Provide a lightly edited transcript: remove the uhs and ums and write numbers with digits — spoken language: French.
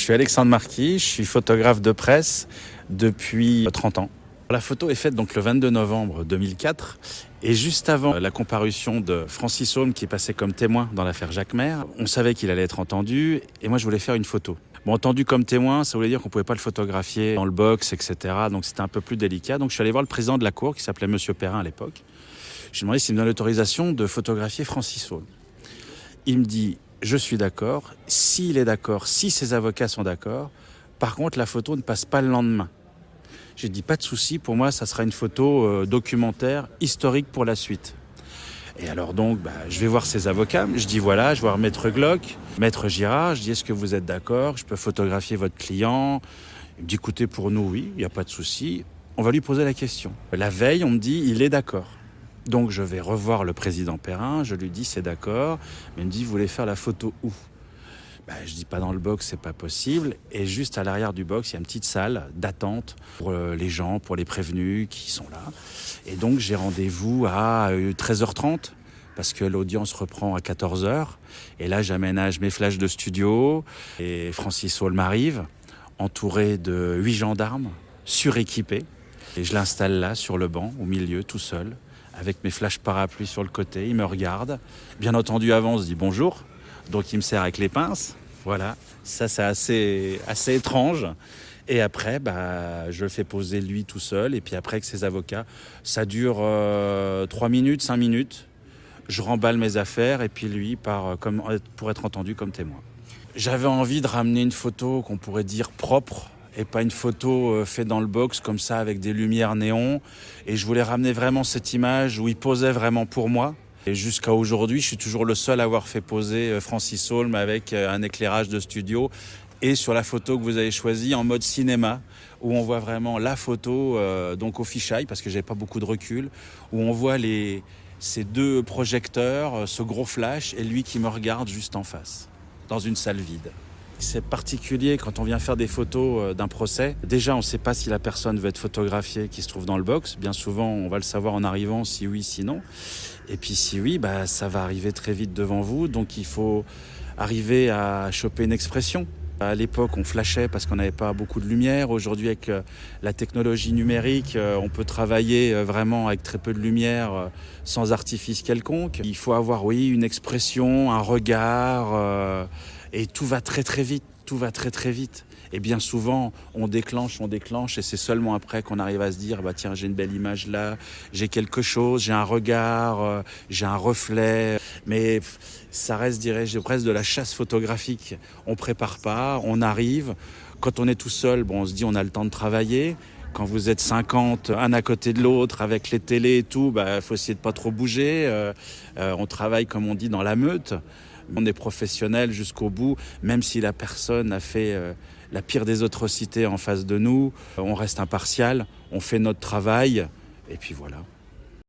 suis Alexandre Marquis, je suis photographe de presse depuis 30 ans. La photo est faite donc le 22 novembre 2004 et juste avant la comparution de Francis Saume qui est passé comme témoin dans l'affaire Jacquemer, on savait qu'il allait être entendu et moi je voulais faire une photo. Bon, entendu comme témoin, ça voulait dire qu'on ne pouvait pas le photographier dans le box, etc. Donc c'était un peu plus délicat. Donc je suis allé voir le président de la cour qui s'appelait Monsieur Perrin à l'époque. Je lui ai demandé s'il me donnait l'autorisation de photographier Francis Saume. Il me dit « Je suis d'accord, s'il est d'accord, si ses avocats sont d'accord, par contre la photo ne passe pas le lendemain. » J'ai dit « Pas de souci, pour moi ça sera une photo documentaire, historique pour la suite. » Et alors donc, je vais voir ses avocats, je dis voilà, je vais voir Maître Glock, Maître Girard, je dis est-ce que vous êtes d'accord, je peux photographier votre client? Il me dit écoutez, pour nous oui, il n'y a pas de souci, on va lui poser la question. La veille, on me dit il est d'accord. Donc je vais revoir le président Perrin, je lui dis c'est d'accord, mais il me dit vous voulez faire la photo où? Je dis pas dans le box, c'est pas possible. Et juste à l'arrière du box, il y a une petite salle d'attente pour les gens, pour les prévenus qui sont là. Et donc j'ai rendez-vous à 13h30 parce que l'audience reprend à 14h. Et là j'aménage mes flashs de studio et Francis Saume arrive, entouré de 8 gendarmes, suréquipés. Et je l'installe là sur le banc, au milieu, tout seul, avec mes flashs parapluies sur le côté. Il me regarde. Bien entendu avant on se dit bonjour. Donc il me sert avec les pinces, voilà, ça c'est assez étrange. Et après, je le fais poser lui tout seul, et puis après avec ses avocats, ça dure 3 minutes, 5 minutes. Je remballe mes affaires, et puis lui part pour être entendu comme témoin. J'avais envie de ramener une photo qu'on pourrait dire propre, et pas une photo faite dans le box comme ça avec des lumières néon. Et je voulais ramener vraiment cette image où il posait vraiment pour moi. Et jusqu'à aujourd'hui, je suis toujours le seul à avoir fait poser Francis Saume avec un éclairage de studio. Et sur la photo que vous avez choisie en mode cinéma, où on voit vraiment la photo donc au fisheye, parce que j'avais pas beaucoup de recul, où on voit ces deux projecteurs, ce gros flash, et lui qui me regarde juste en face, dans une salle vide. C'est particulier quand on vient faire des photos d'un procès. Déjà, on ne sait pas si la personne veut être photographiée qui se trouve dans le box. Bien souvent, on va le savoir en arrivant, si oui, si non. Et puis si oui, ça va arriver très vite devant vous. Donc il faut arriver à choper une expression. À l'époque, on flashait parce qu'on n'avait pas beaucoup de lumière. Aujourd'hui, avec la technologie numérique, on peut travailler vraiment avec très peu de lumière, sans artifice quelconque. Il faut avoir, oui, une expression, un regard... Et tout va très très vite, Et bien souvent, on déclenche, et c'est seulement après qu'on arrive à se dire, tiens, j'ai une belle image là, j'ai quelque chose, j'ai un regard, j'ai un reflet. Mais ça reste, dirais-je, presque de la chasse photographique. On prépare pas, on arrive. Quand on est tout seul, on se dit, on a le temps de travailler. Quand vous êtes 50, un à côté de l'autre, avec les télés et tout, faut essayer de pas trop bouger. On travaille, comme on dit, dans la meute. On est professionnel jusqu'au bout, même si la personne a fait la pire des atrocités en face de nous. On reste impartial, on fait notre travail, et puis voilà.